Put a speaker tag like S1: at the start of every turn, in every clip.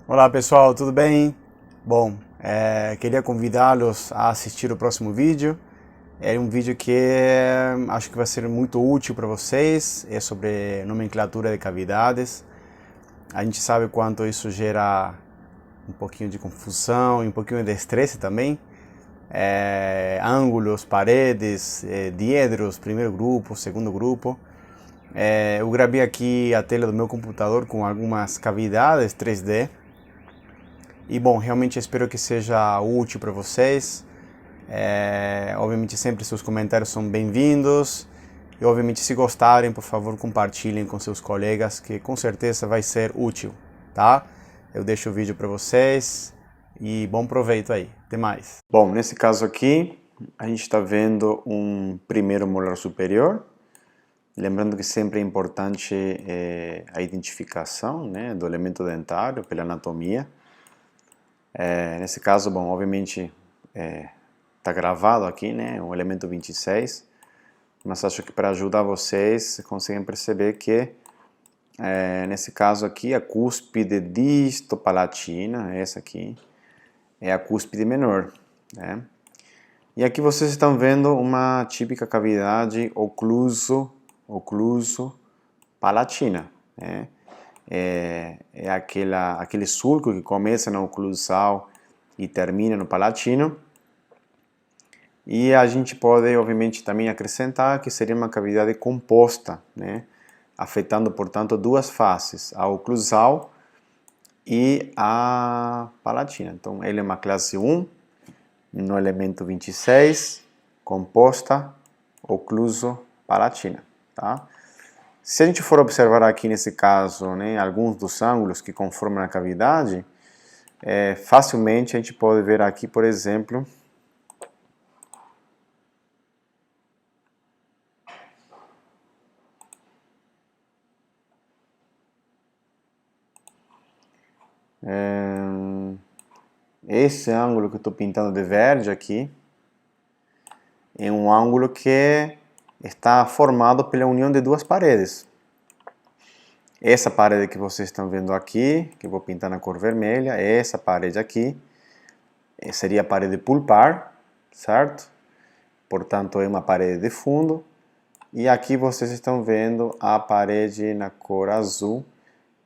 S1: Olá pessoal, tudo bem? Bom, queria convidá-los a assistir o próximo vídeo. É um vídeo que acho que vai ser muito útil para vocês. É sobre nomenclatura de cavidades. A gente sabe quanto isso gera um pouquinho de confusão e um pouquinho de estresse também. Ângulos, paredes, diedros, primeiro grupo, segundo grupo. Eu gravei aqui a tela do meu computador com algumas cavidades 3D. E bom, realmente espero que seja útil para vocês. Obviamente sempre seus comentários são bem-vindos. E obviamente se gostarem, por favor, compartilhem com seus colegas, que com certeza vai ser útil, tá? Eu deixo o vídeo para vocês e bom proveito aí. Até mais. Bom, nesse caso aqui, a gente está vendo um primeiro molar superior. Lembrando que sempre é importante a identificação, né, do elemento dentário pela anatomia. Nesse caso, bom, obviamente está gravado aqui, né, um elemento 26, mas acho que para ajudar vocês conseguem perceber que nesse caso aqui a cúspide distopalatina, essa aqui, é a cúspide menor, né? E aqui vocês estão vendo uma típica cavidade ocluso-palatina, né? Aquele sulco que começa na oclusal e termina no palatino. E a gente pode, obviamente, também acrescentar que seria uma cavidade composta, né? Afetando, portanto, duas faces, a oclusal e a palatina. Então, ele é uma classe 1, no elemento 26, composta, ocluso-palatina, tá? Se a gente for observar aqui nesse caso, né, alguns dos ângulos que conformam a cavidade, facilmente a gente pode ver aqui, por exemplo, esse ângulo que eu estou pintando de verde aqui é um ângulo que está formado pela união de duas paredes. Essa parede que vocês estão vendo aqui, que eu vou pintar na cor vermelha, essa parede aqui, seria a parede pulpar, certo? Portanto, é uma parede de fundo. E aqui vocês estão vendo a parede na cor azul.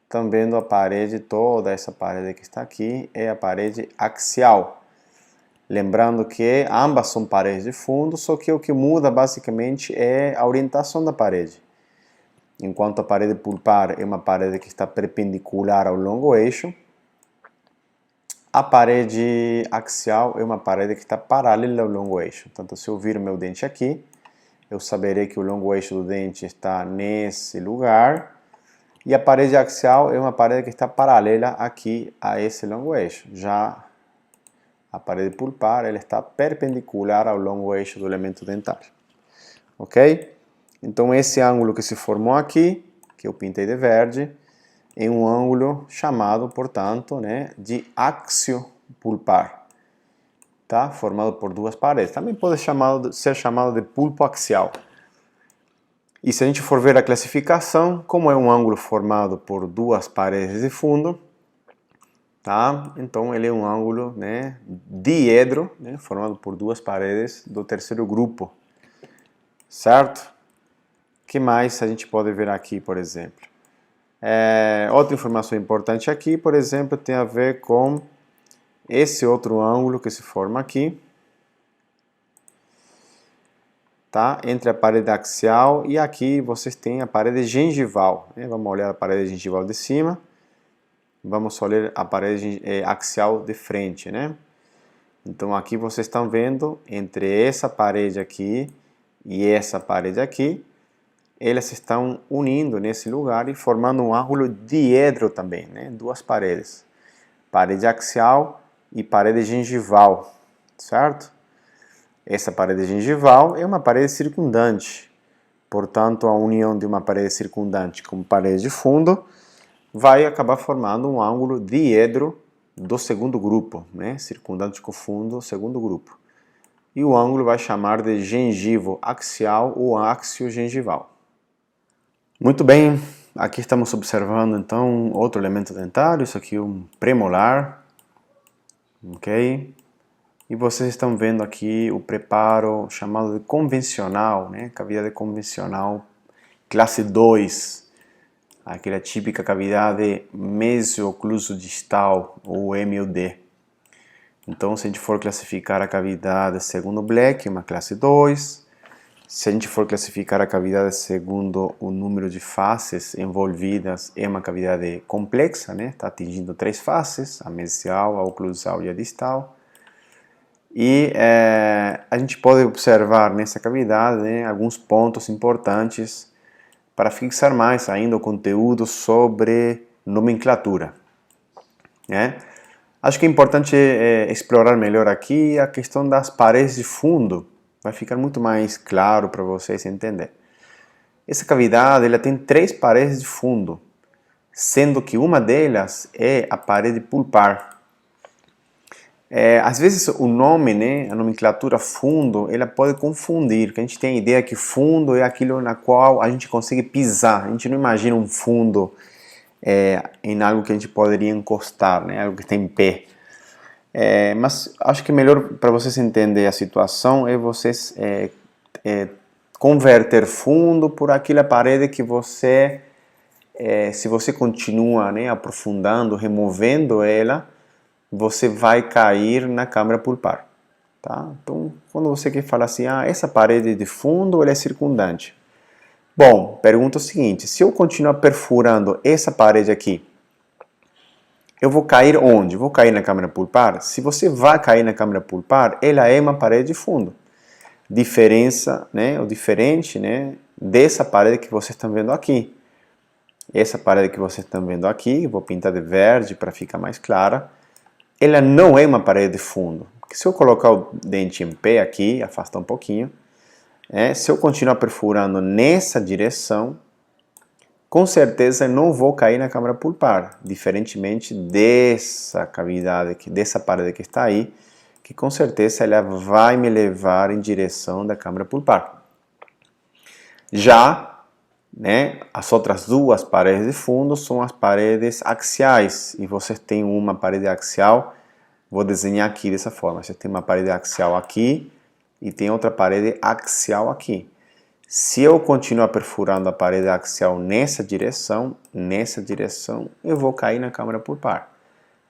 S1: Estão vendo a parede, toda essa parede que está aqui, é a parede axial. Lembrando que ambas são paredes de fundo, só que o que muda basicamente é a orientação da parede. Enquanto a parede pulpar é uma parede que está perpendicular ao longo eixo, a parede axial é uma parede que está paralela ao longo eixo. Portanto, se eu vir o meu dente aqui, eu saberei que o longo eixo do dente está nesse lugar. E a parede axial é uma parede que está paralela aqui a esse longo eixo. Já a parede pulpar ela está perpendicular ao longo eixo do elemento dentário. Ok? Então esse ângulo que se formou aqui, que eu pintei de verde, é um ângulo chamado, portanto, né, de áxio pulpar. Tá? Formado por duas paredes. Também pode ser chamado de pulpo axial. E se a gente for ver a classificação, como é um ângulo formado por duas paredes de fundo, tá? Então ele é um ângulo, né, diedro, né, formado por duas paredes do terceiro grupo, certo? O que mais a gente pode ver aqui, por exemplo? Outra informação importante aqui, por exemplo, tem a ver com esse outro ângulo que se forma aqui, tá? Entre a parede axial e aqui vocês têm a parede gengival, né? Vamos olhar a parede gengival de cima. Vamos olhar a parede axial de frente, né? Então aqui vocês estão vendo entre essa parede aqui e essa parede aqui, elas estão unindo nesse lugar e formando um ângulo diedro também, né? Duas paredes, parede axial e parede gengival, certo? Essa parede gengival é uma parede circundante, portanto a união de uma parede circundante com parede de fundo vai acabar formando um ângulo diedro do segundo grupo, né? Circundante com fundo, segundo grupo. E o ângulo vai chamar de gengivo axial ou áxio gengival. Muito bem, aqui estamos observando então outro elemento dentário, isso aqui é um premolar, ok? E vocês estão vendo aqui o preparo chamado de convencional, né? Cavidade convencional, classe 2, aquela típica cavidade mesocluso distal, ou MOD. Então, se a gente for classificar a cavidade segundo Black, é uma classe 2. Se a gente for classificar a cavidade segundo o número de faces envolvidas, é uma cavidade complexa, né? Está atingindo 3 faces, a mesial, a oclusal e a distal. E a gente pode observar nessa cavidade, né, alguns pontos importantes para fixar mais ainda o conteúdo sobre nomenclatura, né? Acho que é importante explorar melhor aqui a questão das paredes de fundo. Vai ficar muito mais claro para vocês entender. Essa cavidade ela tem 3 paredes de fundo, sendo que uma delas é a parede pulpar. Às vezes o nome, né, a nomenclatura fundo, ela pode confundir, porque a gente tem a ideia que fundo é aquilo na qual a gente consegue pisar. A gente não imagina um fundo em algo que a gente poderia encostar, né, algo que está em pé. Mas acho que melhor para vocês entenderem a situação é vocês converter fundo por aquela parede que você, se você continua, né, aprofundando, removendo ela, você vai cair na câmara pulpar. Tá? Então, quando você quer falar assim, essa parede de fundo ela é circundante. Bom, pergunta o seguinte, se eu continuar perfurando essa parede aqui, eu vou cair onde? Vou cair na câmara pulpar? Se você vai cair na câmara pulpar, ela é uma parede de fundo. Diferença, né, ou diferente, né, dessa parede que vocês estão vendo aqui. Essa parede que vocês estão vendo aqui, vou pintar de verde para ficar mais clara, ela não é uma parede de fundo. Porque se eu colocar o dente em pé aqui, afastar um pouquinho, se eu continuar perfurando nessa direção, com certeza não vou cair na câmara pulpar, diferentemente dessa cavidade aqui, dessa parede que está aí, que com certeza ela vai me levar em direção da câmara pulpar. Já, né, as outras 2 paredes de fundo são as paredes axiais, e vocês têm uma parede axial, vou desenhar aqui dessa forma, você tem uma parede axial aqui e tem outra parede axial aqui. Se eu continuar perfurando a parede axial nessa direção, eu vou cair na câmara pulpar.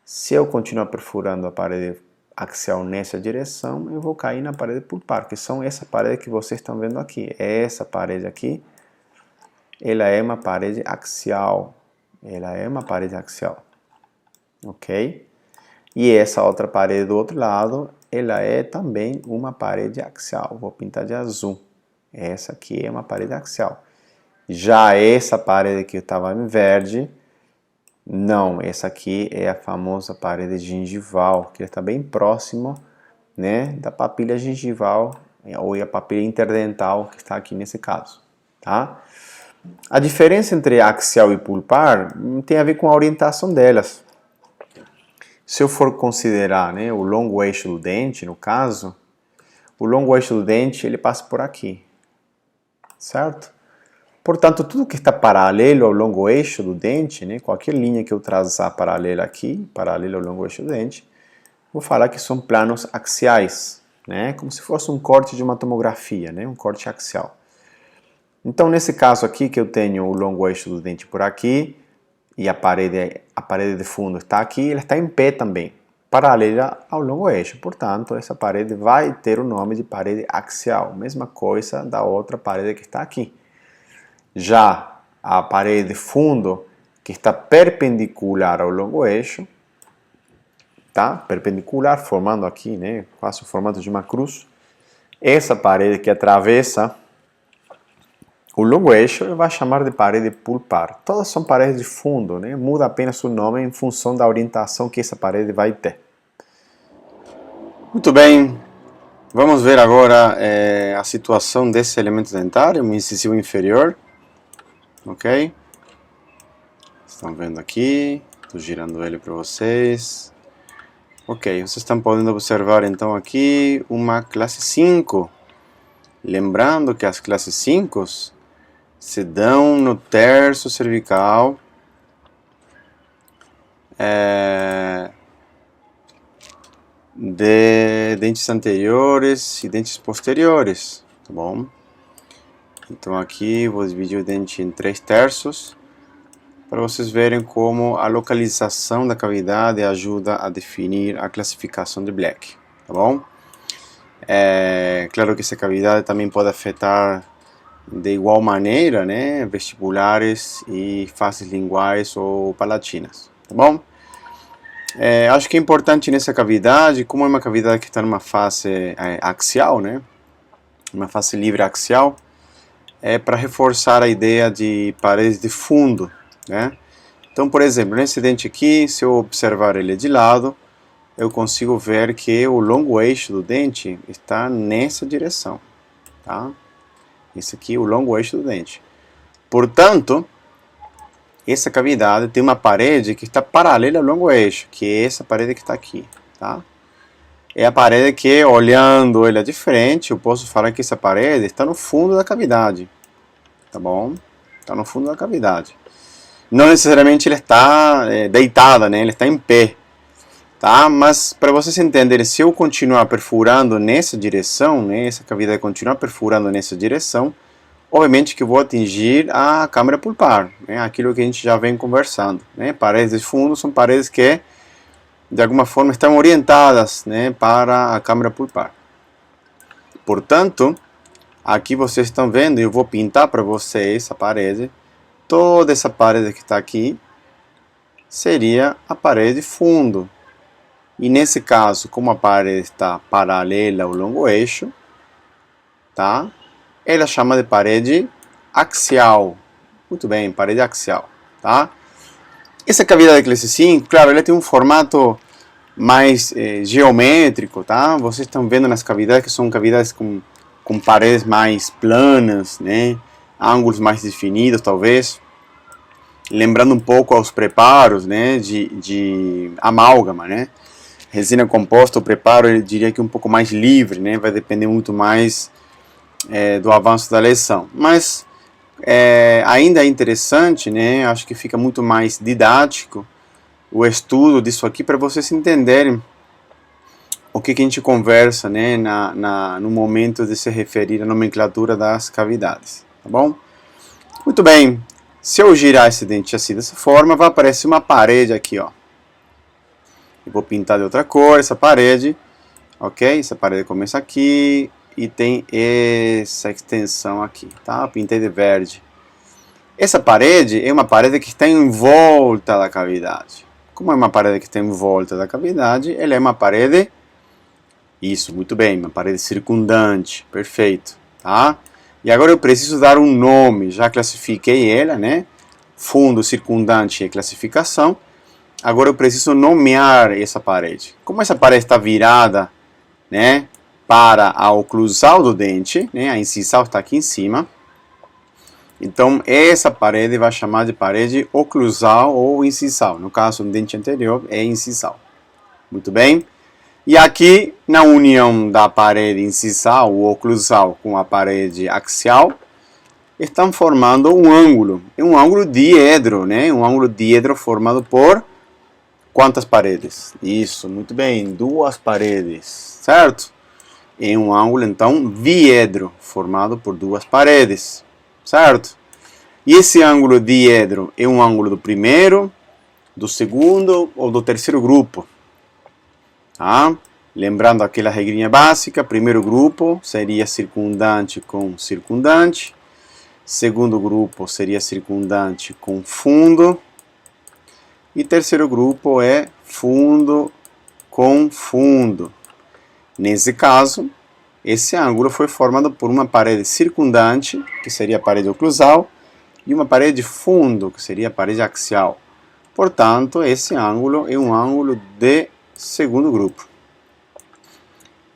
S1: Se eu continuar perfurando a parede axial nessa direção, eu vou cair na parede pulpar, que são essa parede que vocês estão vendo aqui. Essa parede aqui, ela é uma parede axial. Ok? E essa outra parede do outro lado, ela é também uma parede axial. Vou pintar de azul. Essa aqui é uma parede axial. Já essa parede que estava em verde, não, essa aqui é a famosa parede gengival, que está bem próximo, né, da papilha gengival, ou a papilha interdental, que está aqui nesse caso. Tá? A diferença entre axial e pulpar tem a ver com a orientação delas. Se eu for considerar, né, o longo eixo do dente, no caso, o longo eixo do dente ele passa por aqui. Certo? Portanto, tudo que está paralelo ao longo eixo do dente, né, qualquer linha que eu traçar paralela aqui, paralelo ao longo eixo do dente, vou falar que são planos axiais, né, como se fosse um corte de uma tomografia, né, um corte axial. Então, nesse caso aqui, que eu tenho o longo eixo do dente por aqui, e a parede de fundo está aqui, ela está em pé também, paralela ao longo eixo. Portanto, essa parede vai ter o nome de parede axial, mesma coisa da outra parede que está aqui. Já a parede de fundo, que está perpendicular ao longo eixo, tá? Perpendicular, formando aqui, né, quase o formato de uma cruz. Essa parede que atravessa o longo eixo vai chamar de parede pulpar. Todas são paredes de fundo, né? Muda apenas o nome em função da orientação que essa parede vai ter. Muito bem, vamos ver agora a situação desse elemento dentário, o incisivo inferior. Ok? Estão vendo aqui, estou girando ele para vocês. Ok, vocês estão podendo observar então aqui uma classe 5. Lembrando que as classes 5 se dão no terço cervical de dentes anteriores e dentes posteriores, tá bom? Então aqui vou dividir o dente em 3/3 para vocês verem como a localização da cavidade ajuda a definir a classificação de Black, tá bom? Claro que essa cavidade também pode afetar de igual maneira, né, vestibulares e faces linguais ou palatinas, tá bom? Acho que é importante nessa cavidade, como é uma cavidade que está numa face axial, né, uma face livre axial, para reforçar a ideia de paredes de fundo, né? Então, por exemplo, nesse dente aqui, se eu observar ele de lado, eu consigo ver que o longo eixo do dente está nessa direção, tá? Esse aqui é o longo eixo do dente. Portanto, essa cavidade tem uma parede que está paralela ao longo eixo, que é essa parede que está aqui, tá? É a parede que, olhando ela de frente, eu posso falar que essa parede está no fundo da cavidade, tá bom? Está no fundo da cavidade. Não necessariamente ela está deitada, né? Ela está em pé, tá? Mas para vocês entenderem, se eu continuar perfurando nessa direção, né? Essa cavidade continuar perfurando nessa direção, obviamente que eu vou atingir a câmara pulpar, né? Aquilo que a gente já vem conversando, né? Paredes de fundo são paredes que, de alguma forma, estão orientadas, né, para a câmara pulpar. Portanto, aqui vocês estão vendo, eu vou pintar para vocês essa parede. Toda essa parede que está aqui seria a parede fundo. E nesse caso, como a parede está paralela ao longo eixo, tá? Ela chama de parede axial. Muito bem, parede axial, tá? Essa cavidade de classe 5, claro, ela tem um formato mais geométrico, tá? Vocês estão vendo nas cavidades que são cavidades com paredes mais planas, né? Ângulos mais definidos, talvez, lembrando um pouco aos preparos, né, de amálgama, né? Resina composta, o preparo, eu diria que um pouco mais livre, né? Vai depender muito mais do avanço da lesão, mas ainda é interessante, né? Acho que fica muito mais didático o estudo disso aqui para vocês entenderem o que a gente conversa, né, no momento de se referir à nomenclatura das cavidades, tá bom? Muito bem, se eu girar esse dente assim dessa forma, vai aparecer uma parede aqui, ó. Eu vou pintar de outra cor essa parede, ok? Essa parede começa aqui e tem essa extensão aqui, tá? Pintei de verde. Essa parede é uma parede que está em volta da cavidade. Como é uma parede que está em volta da cavidade, ela é uma parede... Isso, muito bem, uma parede circundante, perfeito, tá? E agora eu preciso dar um nome, já classifiquei ela, né? Fundo, circundante e classificação. Agora eu preciso nomear essa parede. Como essa parede está virada, né, para a oclusal do dente, né? A incisal está aqui em cima. Então essa parede vai chamar de parede oclusal ou incisal. No caso do dente anterior é incisal. Muito bem. E aqui, na união da parede incisal ou oclusal com a parede axial, estão formando um ângulo. É um ângulo diedro, né? Um ângulo diedro formado por quantas paredes? Isso, muito bem, 2 paredes, certo? É um ângulo, então, diedro, formado por 2 paredes, certo? E esse ângulo diedro é um ângulo do primeiro, do segundo ou do terceiro grupo. Tá? Lembrando aquela regrinha básica, primeiro grupo seria circundante com circundante, segundo grupo seria circundante com fundo, e terceiro grupo é fundo com fundo. Nesse caso, esse ângulo foi formado por uma parede circundante, que seria a parede oclusal, e uma parede de fundo, que seria a parede axial. Portanto, esse ângulo é um ângulo de segundo grupo.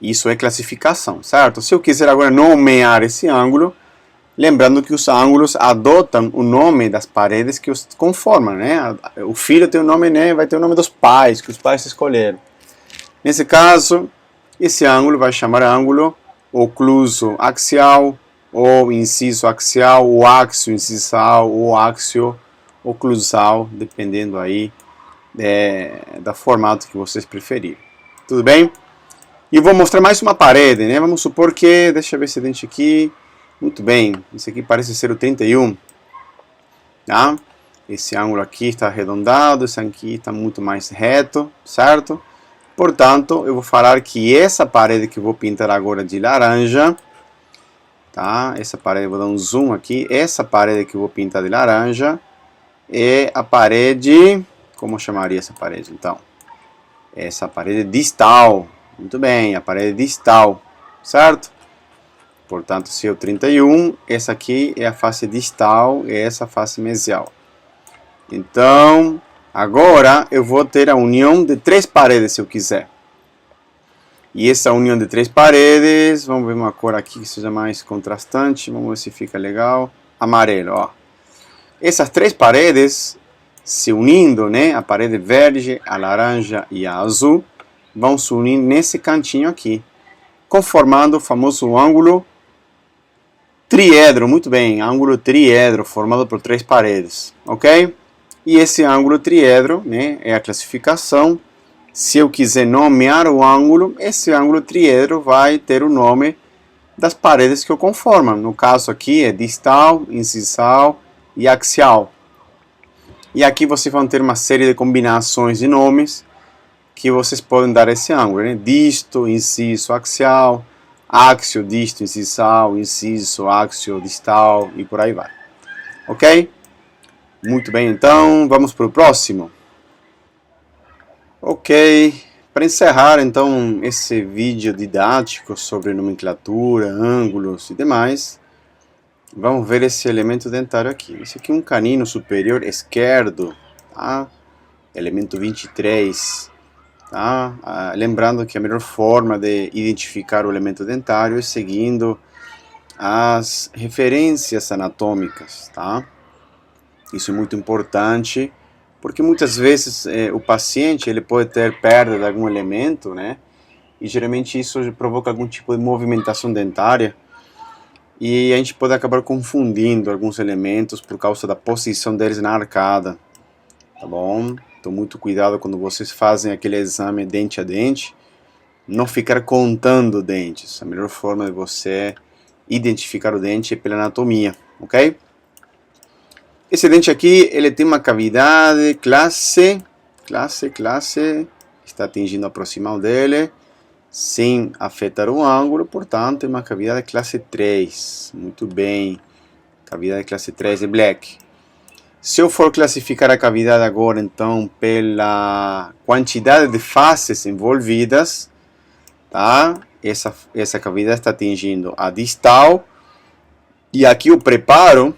S1: Isso é classificação, certo? Se eu quiser agora nomear esse ângulo, lembrando que os ângulos adotam o nome das paredes que os conformam, né? O filho tem o nome, né? Vai ter o nome dos pais, que os pais escolheram. Nesse caso, esse ângulo vai chamar ângulo ocluso axial,
S2: ou inciso axial, ou axio incisal, ou axio oclusal, dependendo aí da formato que vocês preferirem. Tudo bem? E vou mostrar mais uma parede, né? Vamos supor que, deixa eu ver esse dente aqui. Muito bem, esse aqui parece ser o 31. Tá? Esse ângulo aqui está arredondado, esse aqui está muito mais reto, certo? Portanto, eu vou falar que essa parede que eu vou pintar agora de laranja, tá? Essa parede, eu vou dar um zoom aqui. Essa parede que eu vou pintar de laranja é a parede... Como eu chamaria essa parede, então? Essa parede distal. Muito bem, a parede distal, certo? Portanto, se é o 31, essa aqui é a face distal e essa a face mesial. Então, agora eu vou ter a união de 3 paredes, se eu quiser. E essa união de 3 paredes, vamos ver uma cor aqui que seja mais contrastante, vamos ver se fica legal. Amarelo, ó. Essas 3 paredes se unindo, né, a parede verde, a laranja e a azul, vão se unir nesse cantinho aqui, conformando o famoso ângulo triedro, muito bem, ângulo triedro, formado por 3 paredes, ok? E esse ângulo triedro, né, é a classificação. Se eu quiser nomear o ângulo, esse ângulo triedro vai ter o nome das paredes que o conformam. No caso aqui é distal, incisal e axial. E aqui vocês vão ter uma série de combinações de nomes que vocês podem dar a esse ângulo, né? Disto, inciso, axial, axio, disto, incisal, inciso, axio, distal e por aí vai. Ok? Muito bem, então vamos para o próximo. Ok, para encerrar então esse vídeo didático sobre nomenclatura, ângulos e demais, vamos ver esse elemento dentário aqui. Esse aqui é um canino superior esquerdo, tá? Elemento 23. Tá? Lembrando que a melhor forma de identificar o elemento dentário é seguindo as referências anatômicas. Tá? Isso é muito importante, porque muitas vezes o paciente ele pode ter perda de algum elemento, né? E geralmente isso provoca algum tipo de movimentação dentária, e a gente pode acabar confundindo alguns elementos por causa da posição deles na arcada, tá bom? Então muito cuidado quando vocês fazem aquele exame dente a dente, não ficar contando dentes. A melhor forma de você identificar o dente é pela anatomia, ok? Esse dente aqui, ele tem uma cavidade classe, está atingindo a proximal dele, sem afetar o ângulo, portanto, é uma cavidade classe 3. Muito bem, cavidade classe 3 é black. Se eu for classificar a cavidade agora, então, pela quantidade de faces envolvidas, tá? Essa cavidade está atingindo a distal, e aqui o preparo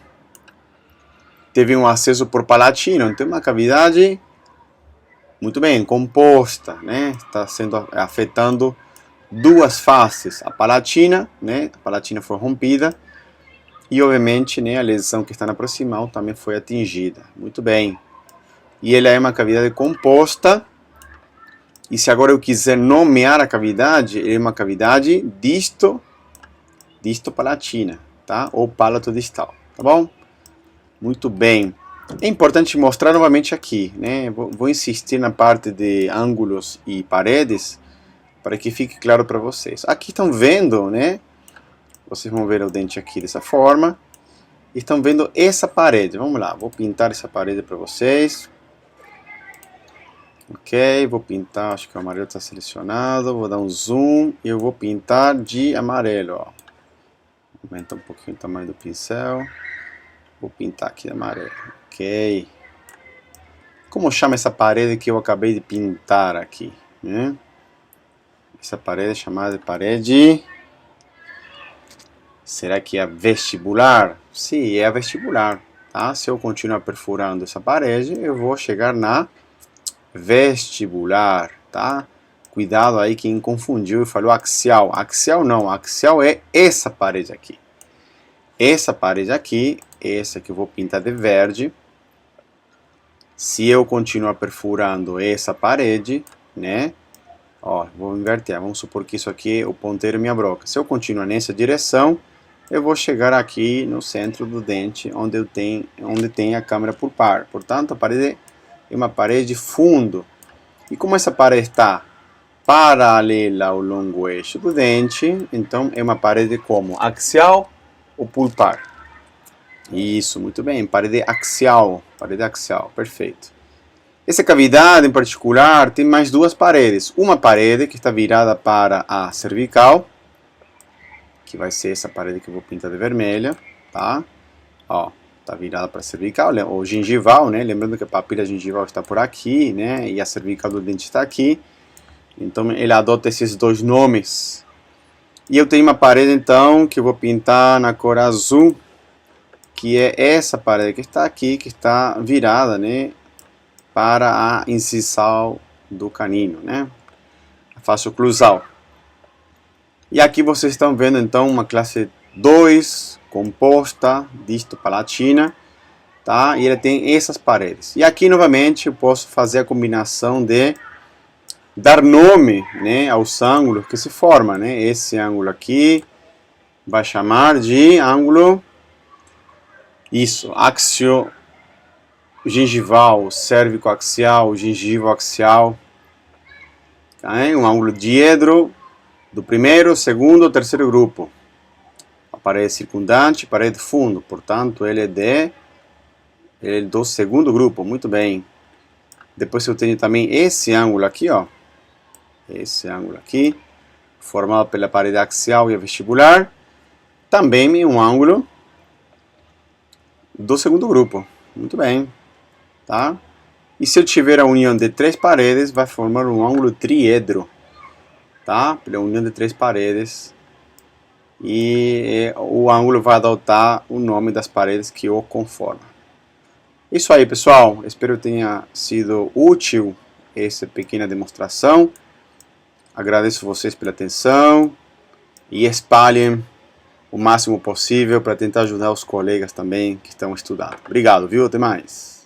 S2: teve um acesso por palatino, então uma cavidade muito bem composta, né? Está sendo afetando 2 faces, a palatina, né? A palatina foi rompida e obviamente, né, a lesão que está na proximal também foi atingida. Muito bem. E ela é uma cavidade composta. E se agora eu quiser nomear a cavidade, é uma cavidade distopalatina, tá? Ou palatodistal, tá bom? Muito bem. É importante mostrar novamente aqui, né? Vou insistir na parte de ângulos e paredes para que fique claro para vocês. Aqui estão vendo, né? Vocês vão ver o dente aqui dessa forma. Estão vendo essa parede. Vamos lá, vou pintar essa parede para vocês. Ok, vou pintar, acho que o amarelo está selecionado. Vou dar um zoom e eu vou pintar de amarelo. Ó. Aumenta um pouquinho o tamanho do pincel. Vou pintar aqui de amarelo. Ok. Como chama essa parede que eu acabei de pintar aqui? Né? Essa parede é chamada de parede... Será que é vestibular? Sim, é a vestibular. Tá? Se eu continuar perfurando essa parede, eu vou chegar na vestibular. Tá? Cuidado aí quem confundiu e falou axial. Axial não, axial é essa parede aqui. Essa parede aqui, essa que eu vou pintar de verde. Se eu continuar perfurando essa parede, né? Ó, vou inverter. Vamos supor que isso aqui é o ponteiro e minha broca. Se eu continuar nessa direção, eu vou chegar aqui no centro do dente, onde tem a câmera por par. Portanto, a parede é uma parede de fundo. E como essa parede está paralela ao longo eixo do dente, então é uma parede como? Axial ou pulpar? Isso, muito bem, parede axial, perfeito. Essa cavidade em particular tem mais duas paredes. Uma parede que está virada para a cervical, que vai ser essa parede que eu vou pintar de vermelha, tá? Ó, tá virada para a cervical, ou gengival, né? Lembrando que a papila gengival está por aqui, né? E a cervical do dente está aqui. Então ele adota esses dois nomes. E eu tenho uma parede então que eu vou pintar na cor azul, que é essa parede que está aqui, que está virada, né, para a incisal do canino, né? A face oclusal. E aqui vocês estão vendo então uma classe 2 composta disto-palatina, tá? E ele tem essas paredes. E aqui novamente eu posso fazer a combinação de dar nome, né, aos ângulos que se formam, né? Esse ângulo aqui vai chamar de ângulo, isso, axio gengival, cérvico-axial, gengivo-axial, tá? Um ângulo diedro do primeiro, segundo ou terceiro grupo. A parede circundante, parede fundo, portanto ele é do segundo grupo, muito bem. Depois eu tenho também esse ângulo aqui, ó. Esse ângulo aqui, formado pela parede axial e a vestibular, também é um ângulo do segundo grupo. Muito bem, tá? E se eu tiver a união de três paredes, vai formar um ângulo triedro, tá? Pela união de três paredes. E o ângulo vai adotar o nome das paredes que o conformam. Isso aí, pessoal. Espero que tenha sido útil essa pequena demonstração. Agradeço vocês pela atenção e espalhem o máximo possível para tentar ajudar os colegas também que estão estudando. Obrigado, viu? Até mais.